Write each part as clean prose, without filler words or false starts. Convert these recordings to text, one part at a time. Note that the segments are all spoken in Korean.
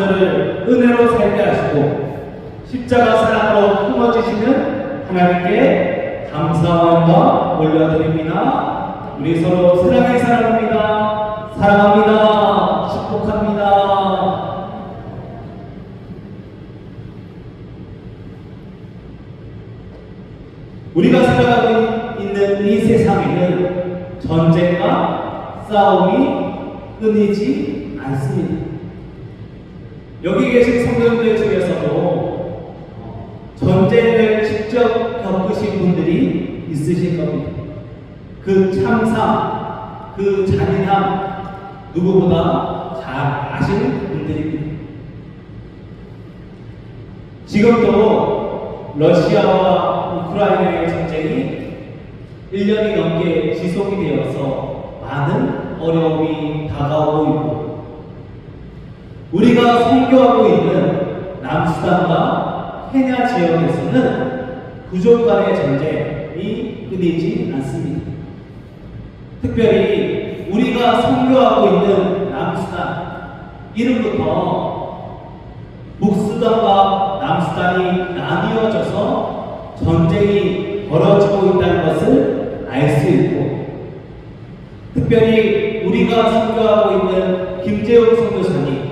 저를 은혜로 살게 하시고 십자가 사랑으로 품어주시는 하나님께 감사함과 올려드립니다. 우리 서로 사랑의 사랑합니다. 사랑합니다. 축복합니다. 우리가 살아가고 있는 이 세상에는 전쟁과 싸움이 끊이지 않습니다. 여기 계신 성도님들 중에서도 전쟁을 직접 겪으신 분들이 있으실 겁니다. 그 참상, 그 잔인함 누구보다 잘 아시는 분들입니다. 지금도 러시아와 우크라이나의 전쟁이 1년이 넘게 지속이 되어서 많은 어려움이 다가오고 있고, 우리가 선교하고 있는 남수단과 케냐 지역에서는 부족 간의 전쟁이 끊이지 않습니다. 특별히 우리가 선교하고 있는 남수단, 이름부터 북수단과 남수단이 나뉘어져서 전쟁이 벌어지고 있다는 것을 알 수 있고, 특별히 우리가 선교하고 있는 김재웅 선교사님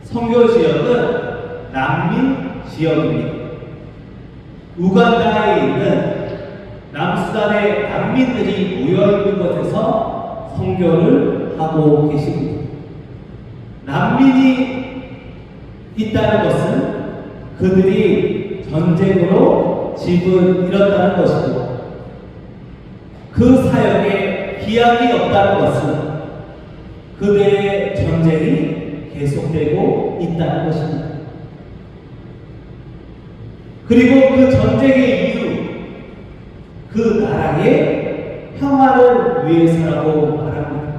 선교 지역은 난민 지역입니다. 우간다에 있는 남수단의 난민들이 모여있는 곳에서 선교를 하고 계십니다. 난민이 있다는 것은 그들이 전쟁으로 집을 잃었다는 것이고, 그 사역에 기약이 없다는 것은 그들의 전쟁이 계속되고 있다는 것입니다. 그리고 그 전쟁의 이유, 그 나라의 평화를 위해서라고 말합니다.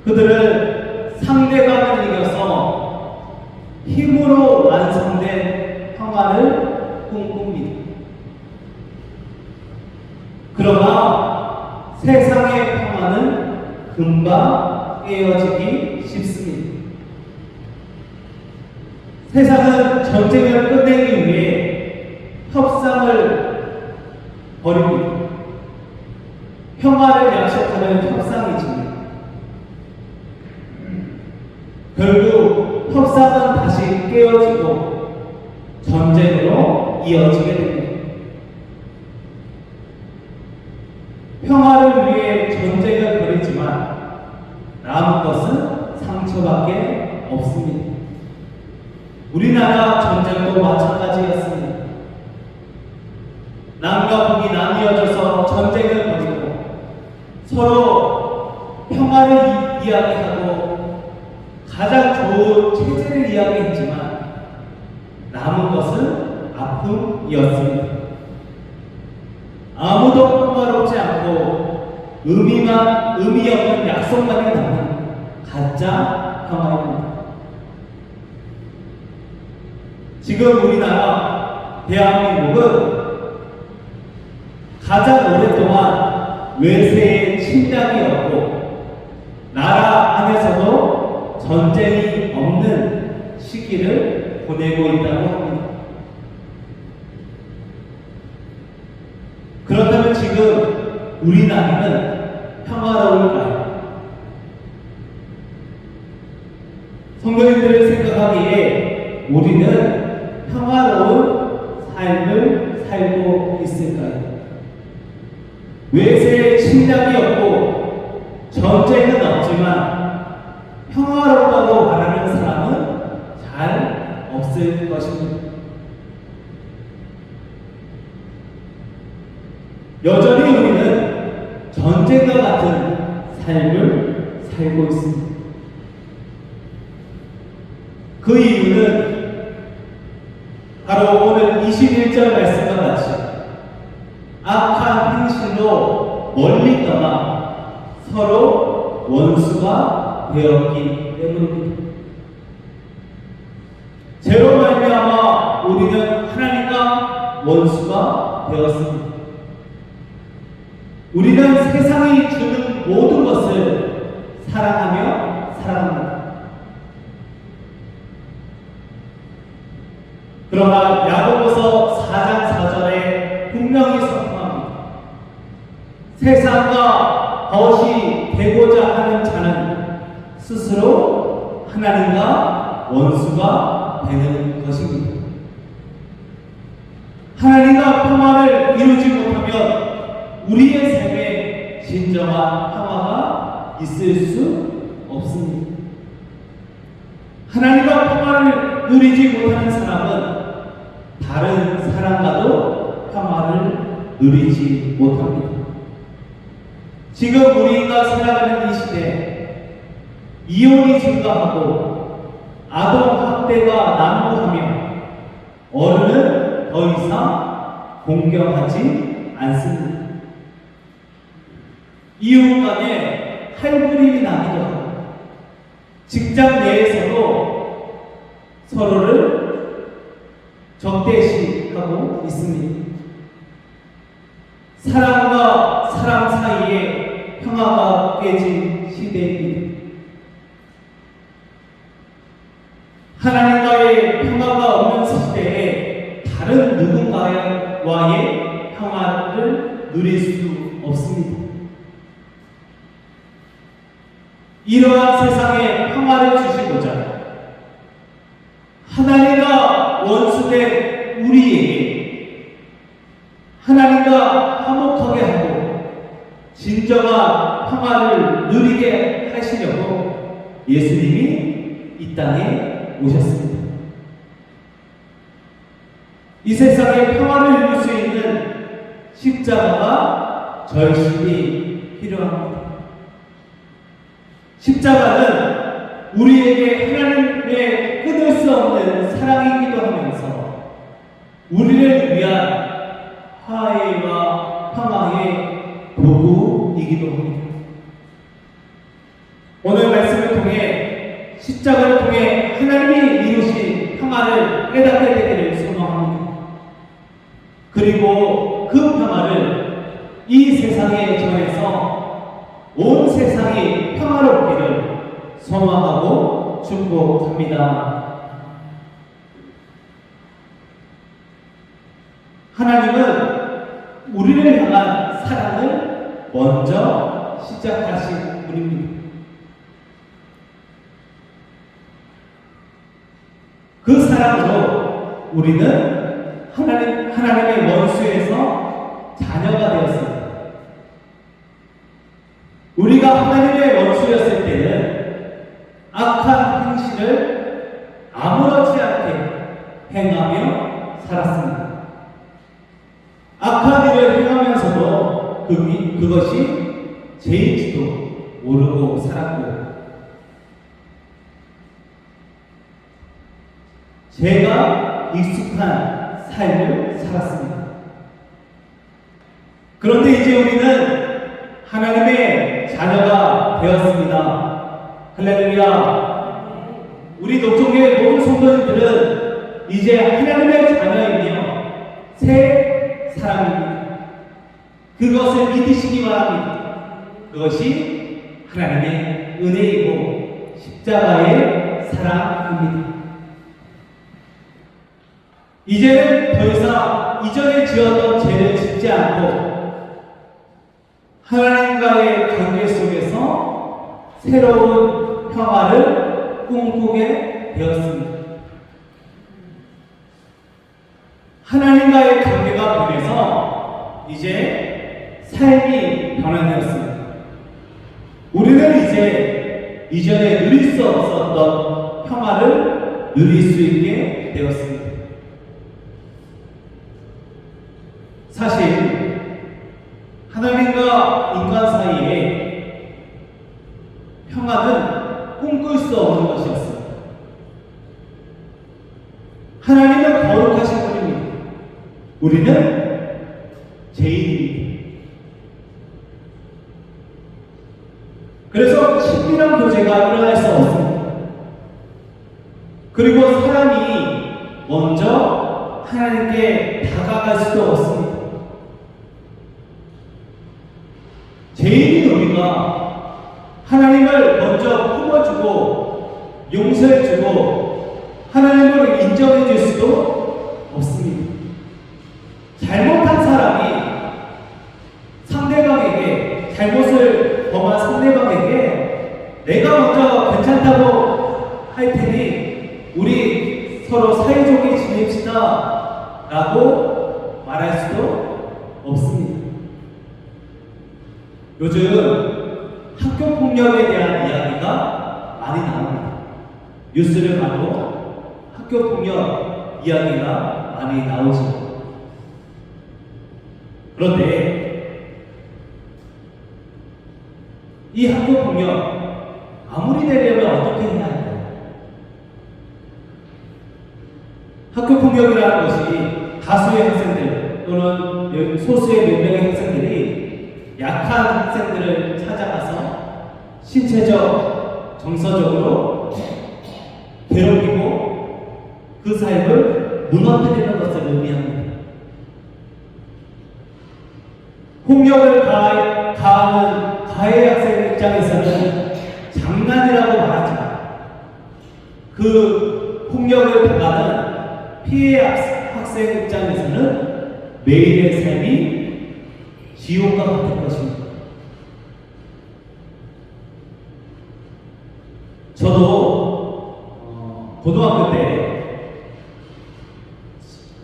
그들은 상대방을 이겨서 힘으로 완성된 평화를 꿈꿉니다. 그러나 세상의 평화는 금방 깨어지기 쉽습니다. 세상은 전쟁을 끝내기 위해 협상을 벌입니다. 평화를 약속하는 협상이지만 결국 협상은 다시 깨어지고 전쟁으로 이어지게 됩니다. 평화를 위해 전쟁을 벌이지만 남은 것은 상처밖에 없습니다. 우리나라 전쟁도 마찬가지였습니다. 남과 북이 나뉘어져서 전쟁을 벌이고 서로 평화를 이야기하고 가장 좋은 체제를 이야기했지만 남은 것은 아픔이었습니다. 아무도 평화롭지 않고 의미 없는 약속만이 남은 가짜 평화입니다. 지금 우리나라 대한민국은 가장 오랫동안 외세의 침략이었고 나라 안에서도 전쟁이 없는 시기를 보내고 있다고 합니다. 그렇다면 지금 우리나라는 평화로울까요? 성도님들을 생각하기에 우리는 평화로운 삶을 살고 있을까요? 외세의 침략이 없고 전쟁은 없지만 평화롭다고 말하는 사람은 잘 없을 것입니다. 여전히 우리는 전쟁과 같은 삶을 살고 있습니다. 그 이유는 바로 오늘 21절 말씀과 같이 악한 행실로 멀리 떠나 서로 원수가 되었기 때문입니다. 죄로 말미암아 우리는 하나님과 원수가 되었습니다. 우리는 세상이 주는 모든 것을 사랑하며 살아갑니다. 그러나 야고보서 4장 4절에 분명히 선포합니다. 세상과 벗이 되고자 하는 자는 스스로 하나님과 원수가 되는 것입니다. 하나님과 평화를 이루지 못하면 우리의 삶에 진정한 평화가 있을 수 없습니다. 하나님과 평화를 누리지 못하는 사람은 다른 사람과도 평화를 누리지 못합니다. 지금 우리가 살아가는 이 시대에 이혼이 증가하고 아동학대가 난무하며 어른은 더 이상 공경하지 않습니다. 이웃 간에 할부림이 나기도 하고 직장 내에서도 서로를 적대시하고 있습니다. 사람과 사람 사이에 평화가 깨진 시대입니다. 하나님과의 평화가 없는 시대에 다른 누군가와의 평화를 누릴 수 없습니다. 이러한 세상에 평화를 주시고자 하나님과 원수된 우리에게 하나님과 화목하게 하고 진정한 평화를 누리게 하시려고 예수님이 이 땅에 오셨습니다. 이 세상에 평화를 이룰 수 있는 십자가가 절실히 필요합니다. 십자가는 우리에게 하나님의 끊을 수 없는 사랑이기도 하면서 우리를 위한 화해와 평화의 도구이기도 합니다. 오늘 말씀을 통해 십자가를 통해 하나님이 이루신 평화를 깨닫게 되기를 소망합니다. 그리고 그 평화를 이 세상에 전해서 온 세상이 평화롭기를 소망하고 축복합니다. 하나님은 우리를 향한 사랑을 먼저 시작하신 분입니다. 그 사랑으로 우리는 하나님의 원수에서 자녀가 되었습니다. 우리가 하나님의 원수였을 때는 악한 행실을 아무렇지 않게 행하며 살았습니다. 악한 일을 행하면서도 그것이 죄인지도 모르고 살았고 죄가 익숙한 삶을 살았습니다. 그런데 이제 우리는 하나님의 자녀가 되었습니다. 할렐루야. 우리 녹종교의 모든 성도님들은 이제 하나님의 자녀이며 새 사람입니다. 그것을 믿으시기 바랍니다. 그것이 하나님의 은혜이고 십자가의 사랑입니다. 이제는 더 이상 이전에 지었던 죄를 짓지 않고 하나님과의 관계 속에서 새로운 평화를 꿈꾸게 되었습니다. 하나님과의 관계가 변해서 이제 삶이 변화되었습니다. 우리는 이제 이전에 누릴 수 없었던 평화를 누릴 수 있게 되었습니다. 사실 하나님과 인간 사이에 평화는 꿈꿀 수 없는 것이었습니다. 하나님은 거룩하신 분입니다. 우리는 죄인입니다. 그래서 친밀한 교제가 일어날 수 없습니다. 그리고 사람이 먼저 하나님께 다가갈 수도 없습니다. 죄인인 우리가 하나님을 상대방을 먼저 품어주고 용서해주고 하나님을 인정해줄 수도 없습니다. 잘못한 사람이 상대방에게, 잘못을 범한 상대방에게 내가 먼저 괜찮다고 할 테니 우리 서로 사이좋게 지냅시다 라고 말할 수도 없습니다. 요즘 학교폭력에 대한 이야기가 많이 나옵니다. 뉴스를 봐도 학교폭력 이야기가 많이 나오죠. 그런데 이 학교폭력 마무리되려면 어떻게 해야 할까요? 학교폭력이라는 것이 다수의 학생들 또는 소수의 몇 명의 학생들이 약한 학생들을 찾아가서 신체적, 정서적으로 괴롭히고 그 삶을 무너뜨리는 것을 의미합니다. 폭력을 가하는 가해 학생 입장에서는 장난이라고 말하지만 그 폭력을 당하는 피해 학생 입장에서는 매일의 삶이 지옥과 같은 것입니다. 저도 고등학교 때,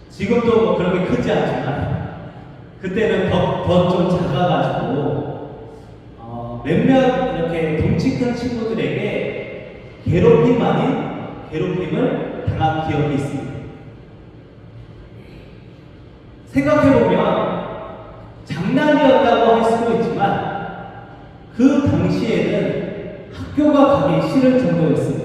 지금도 뭐 그렇게 크지 않지만 그때는 더 좀 작아가지고 몇몇 이렇게 덩치 큰 친구들에게 괴롭힘 아닌 괴롭힘을 당한 기억이 있습니다. 생각해보면 장난이었다고 할 수도 있지만 그 당시에는 학교가 가기 싫을 정도였습니다.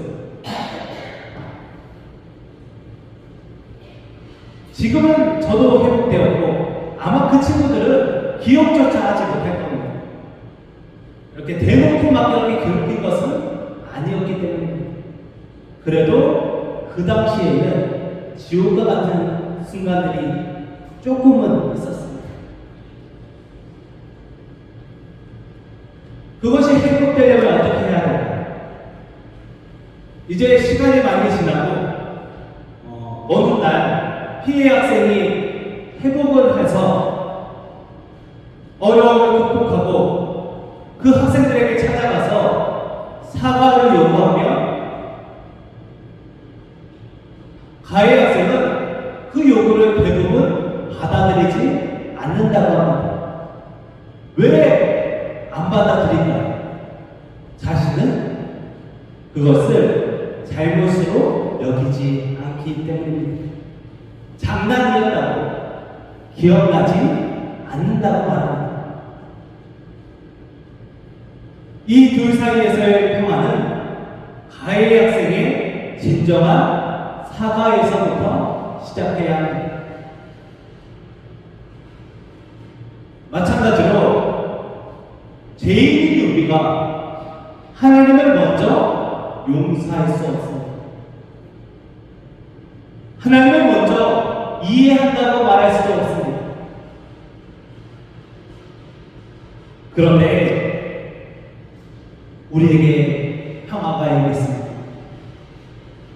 지금은 저도 회복되었고 아마 그 친구들은 기억조차 하지 못할 겁니다. 이렇게 대놓고 막 이렇게 괴롭힌 것은 아니었기 때문입니다. 그래도 그 당시에는 지옥과 같은 순간들이 조금은 있었습니다. 그것이 회복되려면 어떻게 해야 될까요? 이제 시간이 많이 지나고 어느 날 피해 학생이 회복을 해서 어려움을 극복하고 그 학생들에게 찾아가서 사과를 요구하며 가해 학생은 그 요구를 대부분 받아들이지 않는다고 합니다. 왜 안 받아들일까요? 자신은 그것을 잘못으로 여기지 않기 때문입니다. 장난이었다고 기억나지 않는다고 말합니다. 이 둘 사이에서의 평화는 가해 학생의 진정한 사과에서부터 시작해야 합니다. 마찬가지로 죄인인 우리가 하나님을 먼저 용서할 수 없습니다. 하나님을 먼저 이해한다고 말할 수도 없습니다. 그런데 우리에게 평화가 임했습니다.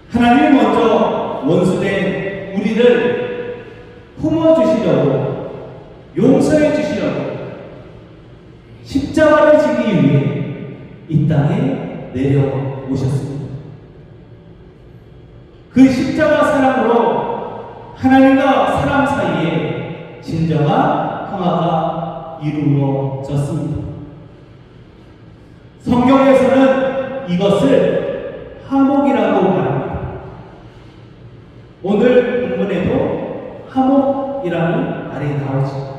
하나님이 먼저 원수된 우리를 품어주시려고, 용서해 주시려고 십자가를 지기 위해 이 땅에 내려오셨습니다. 그 십자가 사랑으로 하나님과 사람 사이에 진정한 평화가 이루어졌습니다. 성경에서는 이것을 화목이라고 말합니다. 오늘 본문에도 화목이라는 말이 나오죠.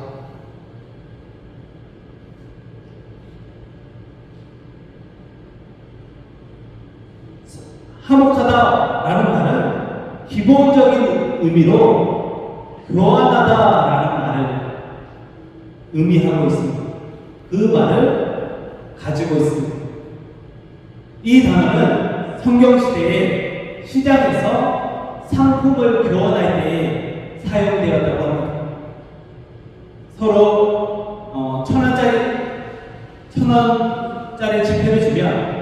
화목하다라는 말은 기본적인 의미로 교환하다라는 말을 의미하고 있습니다. 그 말을 가지고 있습니다. 이 단어는 성경시대에 시장에서 상품을 교환할 때 사용되었다고 합니다. 서로 1,000원짜리 지폐를 주면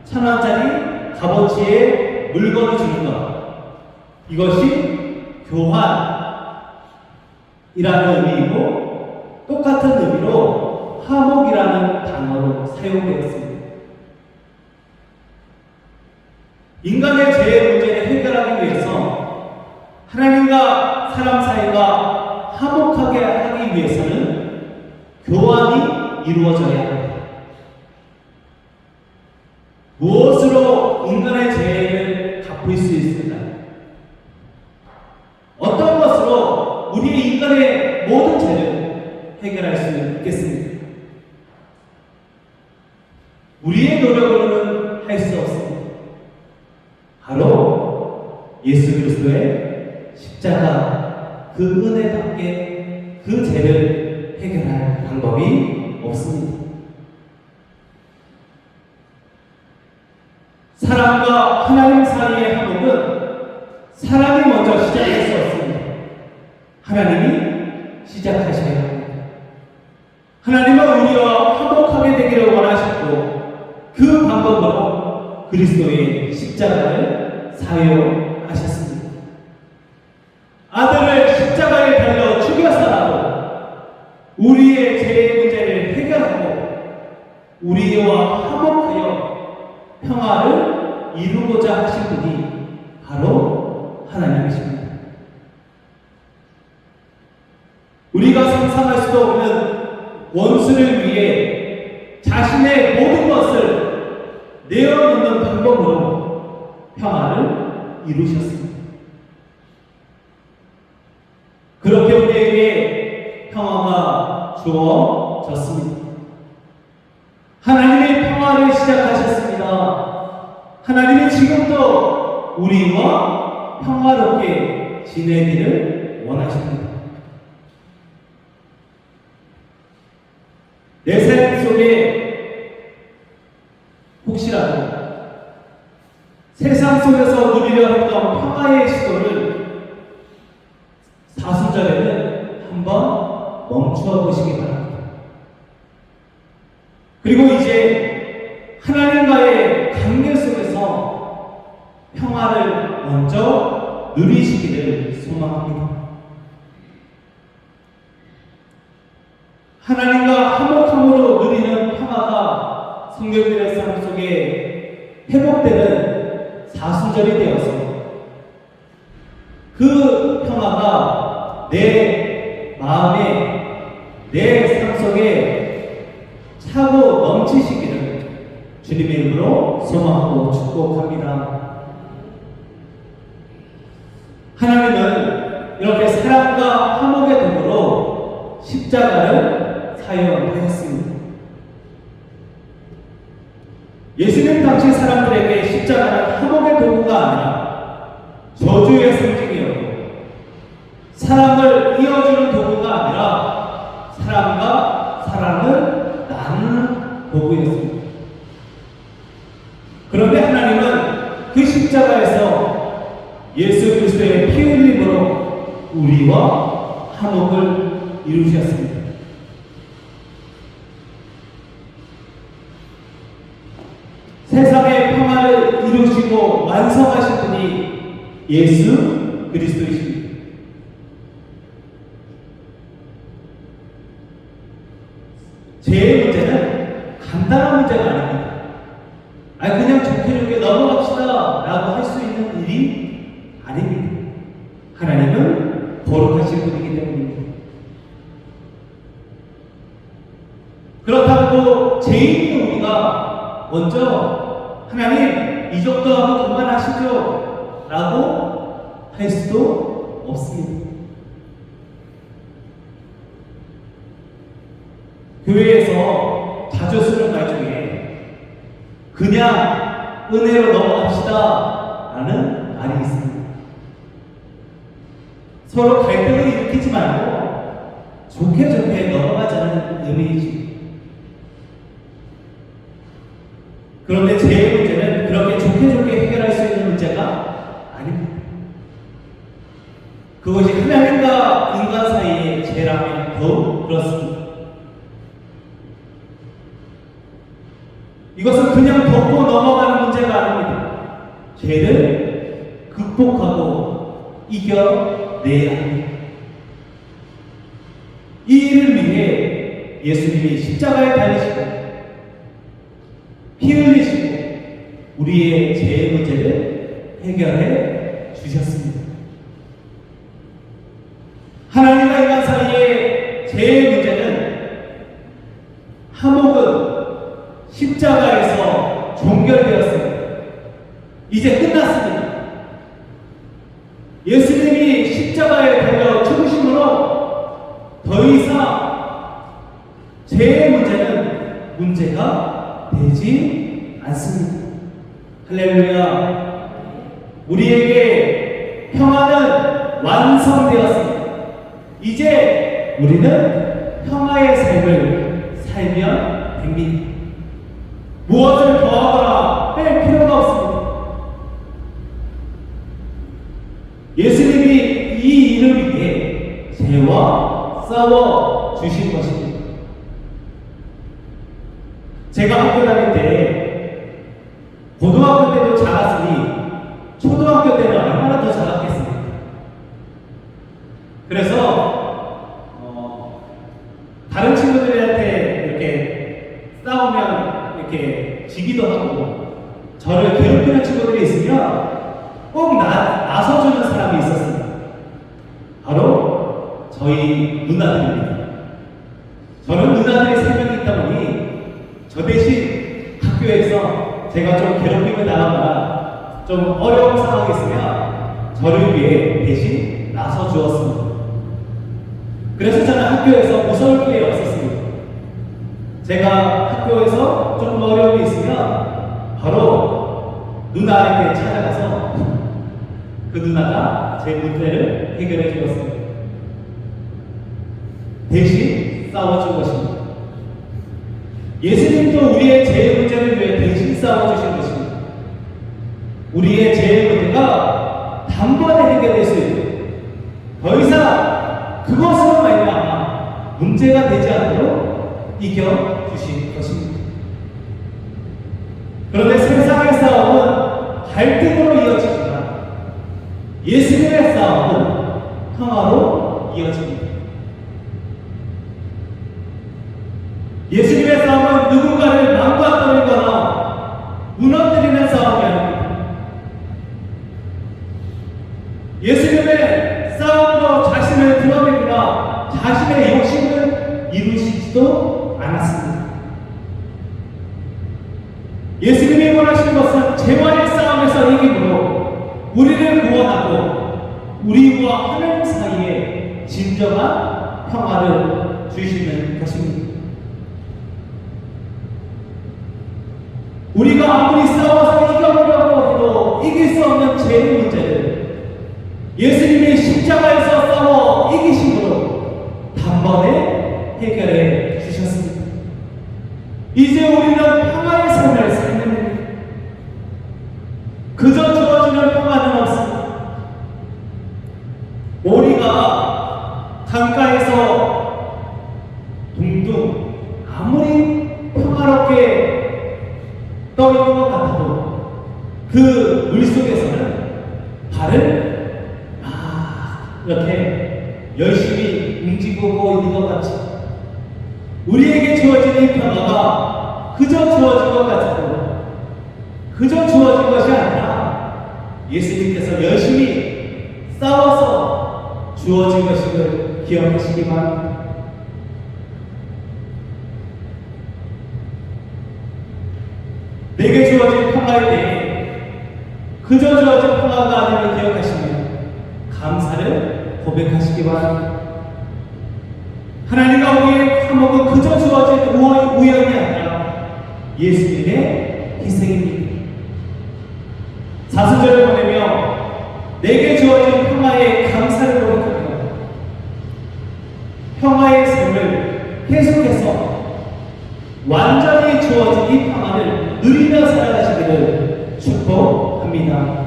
1,000원짜리 값어치의 물건을 주는 것. 이것이 교환이라는 의미이고 똑같은 의미로 화목이라는 단어로 사용되었습니다. 인간의 죄의 문제를 해결하기 위해서 하나님과 사람 사이가 화목하게 하기 위해서는 교환이 이루어져야 합니다. 무엇으로 인간의 죄를 갚을 수 있을까요? 어떤 것으로 우리의 인간의 모든 죄를 해결할 수 있겠습니까? 우리의 노력으로는 할 수 없습니다. 바로 예수 그리스도의 십자가 그 은혜답게 그 죄를 해결할 방법이 없습니다. 사람과 하나님 사이의 화목은 사람이 먼저 시작할 수 없습니다. 하나님이 시작하셔야 합니다. 하나님은 우리와 화목하게 되기를 원하셨고 그 방법으로 그리스도의 십자가를 사용하셨습니다. 아들을 십자가에 달려 죽여서라도 우리의 죄의 문제를 해결하고 우리와 화목하여 평화를 이루고자 하신 분이 바로 하나님이십니다. 우리가 상상할 수도 없는 원수를 위해 자신의 모든 것을 내어놓는 방법으로 평화를 이루셨습니다. 그렇게 우리에게 평화가 주어졌습니다. 하나님이 평화를 시작하셨습니다. 하나님이 지금도 우리와 평화롭게 지내기를 원하십니다. 내 삶 속에 혹시라도 세상 속에서 누리려 했던 평화의 시도를 사순절에는 한번 멈추어 보시기 바랍니다. 그리고 이제 하나님과의 관계 속에서 평화를 먼저 누리시기를 소망합니다. 하나님과 화목함으로 누리는 평화가 성경들의 삶 속에 회복되는 사순절이 되어서 그 평화가 내 마음에 내 삶 속에 차고 넘치시기를 주님의 이름으로 소망하고 축복합니다. 하나님은 이렇게 사랑과 화목의 도구로 십자가를 사용하였습니다. 예수님 당시 사람들에게 십자가는 화목의 도구가 아니라 저주의 상징이었고 사람을 이어주는 도구가 아니라 사람과 사람을 나누는 도구였습니다. 그런데 하나님은 그 십자가에서 예수 그리스도의 피 흘림으로 우리와 화목을 이루셨습니다. 세상의 평화를 이루시고 완성하신 분이 예수 그리스도이십니다. 죄의 문제는 간단한 문제가 아닙니다. 그냥 좋게 좋게 넘어갑시다 라고 할 수 있는 일이 아닙니다. 하나님은 거룩하신 분이기 때문입니다. 그렇다고 죄인인 우리가 먼저 하나님 이 정도 하고 그만하시죠 라고 할 수도 없습니다. 교회에서 자주 쓰는 말 중에 그냥 은혜로 넘어갑시다 라는 말이 있습니다. 서로 갈등을 일으키지 말고 좋게 좋게 넘어가자는 의미이지. 그런데 죄의 문제는 그렇게 좋게 좋게 해결할 수 있는 문제가 아닙니다. 그것이 하나님과 인간 사이의 죄라면 더욱 그렇습니다. 이것은 그냥 덮고 넘어가는 죄를 극복하고 이겨내야 합니다. 이 일을 위해 예수님이 십자가에 달리시고 피 흘리시고 우리의 죄의 문제를 해결해 주셨습니다. 하나님과 인간 사이의 죄의 문제는 한몫은 십자가에서 종결되었습니다. 이제 끝났습니다. 예수님이 십자가에 달려 죽으심으로 더 이상 죄의 문제는 문제가 되지 않습니다. 할렐루야. 우리에게 평화는 완성되었습니다. 이제 우리는 평화의 삶을 살면 됩니다. 무엇을 더하거나 뺄 필요가 없습니다. 예수님이 이 일을 위해 죄와 싸워 주신 것입니다. 제가 학교 다닐 때 고등학교 때도 작았으니 초등학교 때는 얼마나 더 작았겠습니까? 그래서 다른 친구들한테 이렇게 싸우면 이렇게 지기도 하고 저를 괴롭히는 친구들이 있으면 꼭 나서주는 사람이 있었습니다. 바로 저희 누나들입니다. 저는 누나들이 3명이 있다 보니 저 대신 학교에서 제가 좀 괴롭힘을 당하거나 좀 어려운 상황이 있으면 저를 위해 대신 나서주었습니다. 그래서 저는 학교에서 무서울 게 없었습니다. 제가 학교에서 조금 어려움이 있으면 바로 누나에게 찾아가서 그 누나가 제 문제를 해결해 주었습니다. 대신 싸워준 것입니다. 예수님도 우리의 죄의 문제를 위해 대신 싸워주신 것입니다. 우리의 죄의 문제가 단번에 해결될 수 있도록 더 이상 그것으로 말미암아 문제가 되지 않도록 이겨주신 것입니다. 그런데 세상의 싸움은 갈등으로 이어집니다. 예수님의 싸움은 평화로 이어집니다. 예수님의 싸움은 누군가를 망가뜨리거나 무너뜨리는 싸움이 아닙니다. 예수님의 싸움으로 자신을 드러내거나 자신의 욕심을 이루시지도 않았습니다. 예수님이 원하시는 것은 죄와의 싸움에서 이김으로 우리를 구원하고 우리와 하나님 사이에 진정한 평화를 주시는 것입니다. 우리가 아무리 싸워서 이겨보려고 해도 이길 수 없는 죄의 문제를 예수님이 십자가에서 싸워 이기심으로 단번에 해결해 주셨습니다. 이제 우리는 평화의 삶을 살면 됩니다. 그저 주어지는 평화는 없습니다. 오리가 강가에서 둥둥 아무리 평화롭게 떠 있는 것 같아도 그 물속에서는 발을 이렇게 열심히 움직이고 있는 것 같이 우리에게 주어진 이 평화가 그저 주어진 것 같아도 그저 주어진 것이 아니라 예수님께서 열심히 싸워서 주어진 것임을 기억하시기 바랍니다. 내게 주어진 평화에 대해 그저 주어진 평화가 아님을 기억하시며 감사를 고백하시기 바랍니다. 하나님과 우리의 화목은 그저 주어진 우연이 아니라 예수님의 희생입니다. 사순절을 보내며 내게 주어진 평화에 감사를 고백하며 평화의 삶을 계속해서 완전히 주어진 이 평화를 누리며 살아가시기를 축복합니다.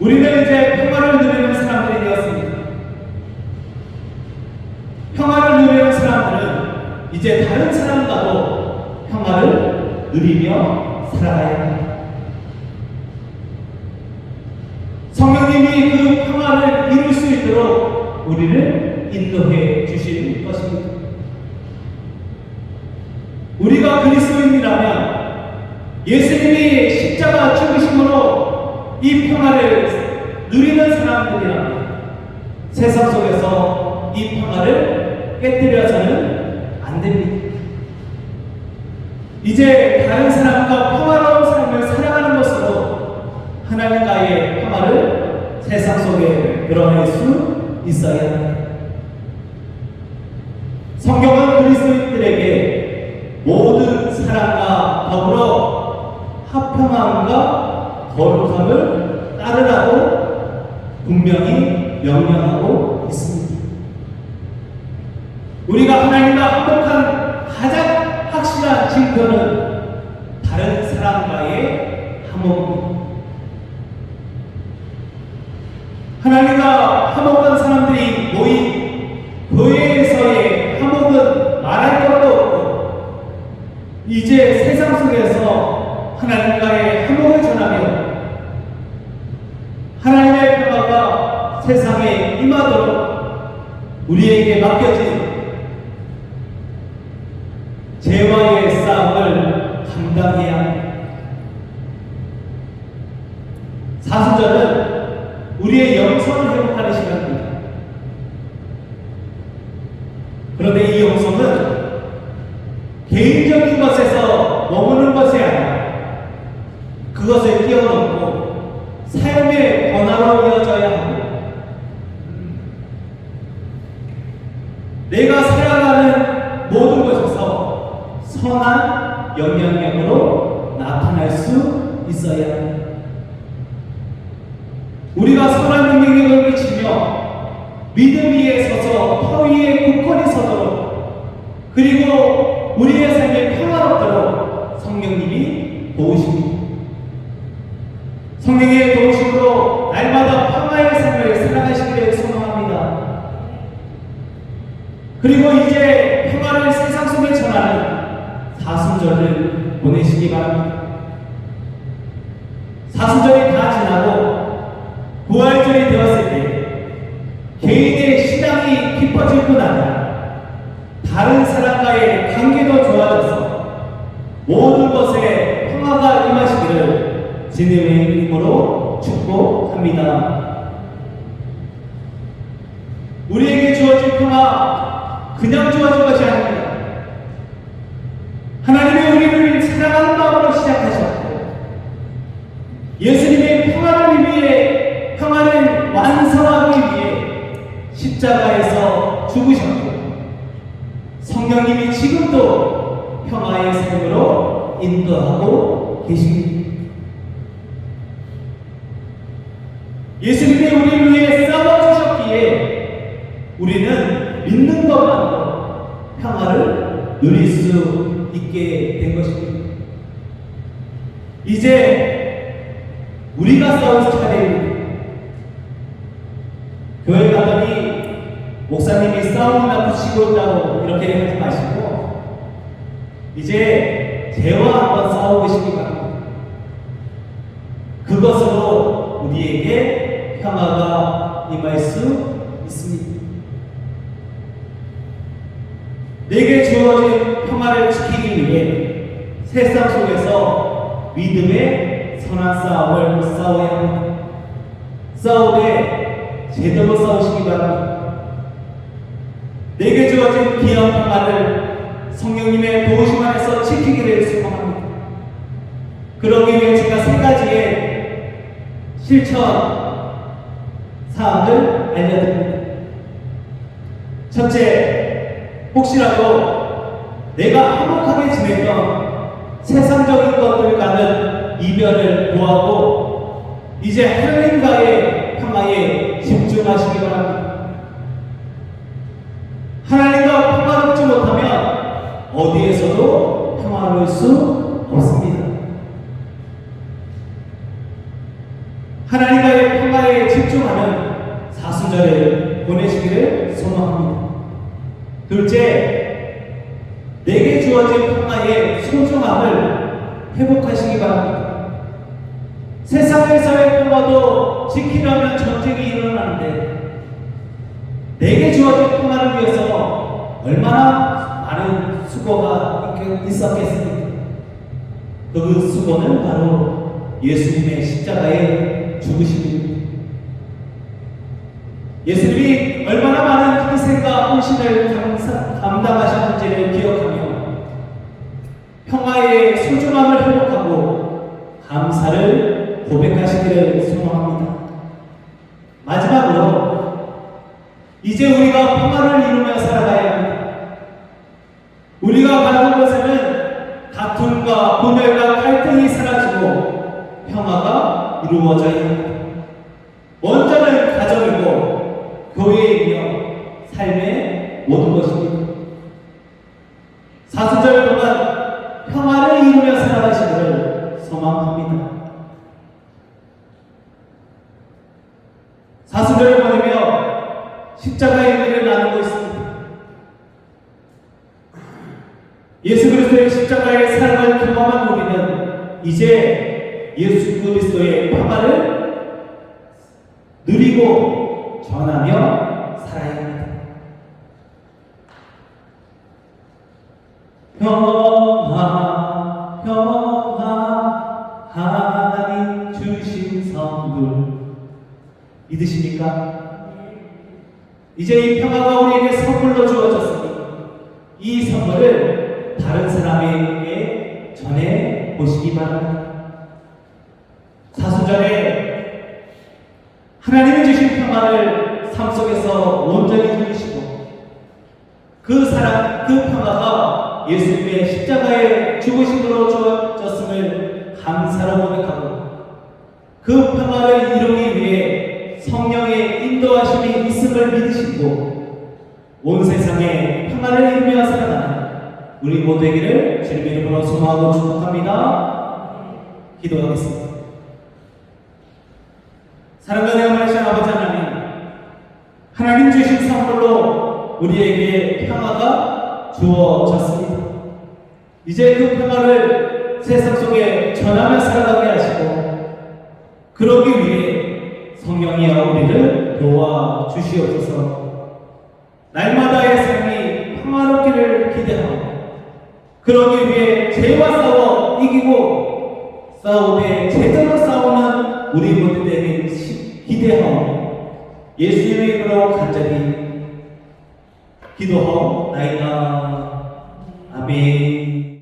우리는 이제 평화를 누리는 사람들이 되었습니다. 평화를 누리는 사람들은 이제 다른 사람과도 평화를 누리며 살아가야 합니다. 성령님이 그 평화를 이룰 수 있도록 우리를 인도해 주실 것입니다. 우리가 그리스도인이라면 예수님이 십자가 죽으심으로 이 평화를 누리는 사람들이라면 세상 속에서 이 평화를 깨뜨려서는 안 됩니다. 이제 다른 사람과 평화로운 삶을 살아가는 것으로 하나님과의 평화를 세상 속에 드러낼 수 있어야 합니다. 성경은 그리스도인들에게 모든 사랑과 더불어 화평함과 거룩함을 따르라고 분명히 명령하고 있습니다. 우리가 하나님과 화목한 가장 확실한 증거는 다른 사람과의 화목입니다. 하나님과 화목한 사람들이 모인 교회에서의 화목은 말할 것도 없고, 이제 세상 속에서 하나님과의 화목을 전하며 하나님의 평화가 세상에 임하도록 우리에게 맡겨진 죄와의 싸움을 감당해야 합니다. 사순절은 우리의 영성을 회복하는 시간입니다. 그런데 이 영성은 개인적인 것에서 머무는 것이 아니라 그것을 뛰어넘고 삶의 변화로 이어져야 하고, 내가 살아가는 모든 것에서 선한 영향력으로 나타날 수 있어야 합니다. 우리가 선한 영향력을 미치며 믿음 위에 서서 터 위에 굳건히 서도록, 그리고 우리의 삶이 평화롭도록 성령님이 도우십니다. 성령의 도우심으로 날마다 평화의 삶을 살아가시기를 소망합니다. 그리고 이제 평화를 세상 속에 전하는 사순절을 보내시기 바랍니다. 사순절이 다 지나고 부활절이 되었을 때 개인의 신앙이 깊어질 뿐 아니라 다른 사람과의 관계도 좋아져서 모든 것에 평화가 임하시기를 주님의 이름으로 축복합니다. 우리에게 주어진 평화 그냥 주어진 것이 아닙니다. 하나님이 우리를 사랑하는 마음으로 시작하셨고, 예수님의 평화를 완성하기 위해 십자가에서 죽으셨고, 성령님이 지금도 평화의 삶으로 인도하고 계십니다. 예수님이 우리를 위해 싸워주셨기에 우리는 믿는 것만으로 평화를 누릴 수 있게 된 것입니다. 이제 우리가 싸울 차례입니다. 교회 가더니 목사님이 싸움이나 붙이고 있다고 이렇게 하지 마시고, 이제 죄와 한번 싸워보시기 바랍니다. 그것으로 우리에게 평화가 임할 수 있습니다. 내게 주어진 평화를 지키기 위해 세상 속에서 믿음의 선한 싸움을 싸워야 합니다. 싸우되 제대로 싸우시기 바랍니다. 내게 주어진 귀한 평화를 성령님의 도우심 안에서 지키기를 소망합니다. 그러기 위해 제가 세 가지의 실천 사항을 알려드립니다. 첫째, 혹시라도 내가 화목하게 지냈던 세상적인 것들과는 이별을 구하고 이제 하나님과의 평화에 집중하시기 바랍니다. 하나님과 평화롭지 못하면 어디에서도 평화로울 수 없습니다. 하나님과의 평화에 집중하는 사순절을 보내시기를 소망합니다. 둘째, 내게 주어진 평화의 소중함을 회복하시기 바랍니다. 세상에서의 평화도 지키려면 전쟁이 일어나는데 내게 주어진 평화를 위해서 얼마나 많은 수고가 있었겠습니까? 그 수고는 바로 예수님의 십자가의 죽으심입니다. 예수님이 얼마나 많은 희생과 헌신을 감당하셨는지를 기억하며 평화의 소중함을 회복하고 감사를 고백하시기를 소망합니다. 마지막으로 이제 우리가 평화를 이루며 살아가야 합니다. 우리가 바라는 것에는 다툼과 분열과 갈등이 사라지고 평화가 이루어져야 합니다. 먼저는 가정이고 교회이며 삶의 모든 것입니다. 사순절 동안 평화를 이루며 살아가시기를 소망합니다. 사순절을 보내며 십자가의 의미를 나누고 있습니다. 예수 그리스도의 십자가의 사랑을 경험한 우리는 이제 예수 그리스도의 평화를 누리고 전하며 살아야 합니다. 평화, 평화, 하나님 주신 선물 믿으십니까? 이제 이 평화가 우리에게 선물로 주어졌으니 이 선물을 다른 사람에게 전해 보시기 바랍니다. 사순절에 하나님이 주신 평화를 삶 속에서 온전히 누리시고 그 사랑, 그 평화가 예수님의 십자가의 죽으심으로 주어졌음을 감사로 고백하고 그 평화를 이루기 위해 성령의 인도하심이 있음을 믿으시고 온 세상에 평화를 이루며 살아가는 우리 모두 되기를 주님의 이름으로 소망하고 축복합니다. 기도하겠습니다. 사랑과 내어마신 아버지 하나님 주신 선물로 우리에게 평화가 주어졌습니다. 이제 그 평화를 세상 속에 전하며 살아가게 하시고 그러기 위해 성령이여 우리를 도와주시옵소서. 날마다의 삶이 평화롭기를 기대하고 그러기 위해 죄와 싸워 이기고 싸우되 제대로 싸우는 우리 모두에게 기대하오. 예수님의 이름으로 간절히 기도하옵나이다. 아멘.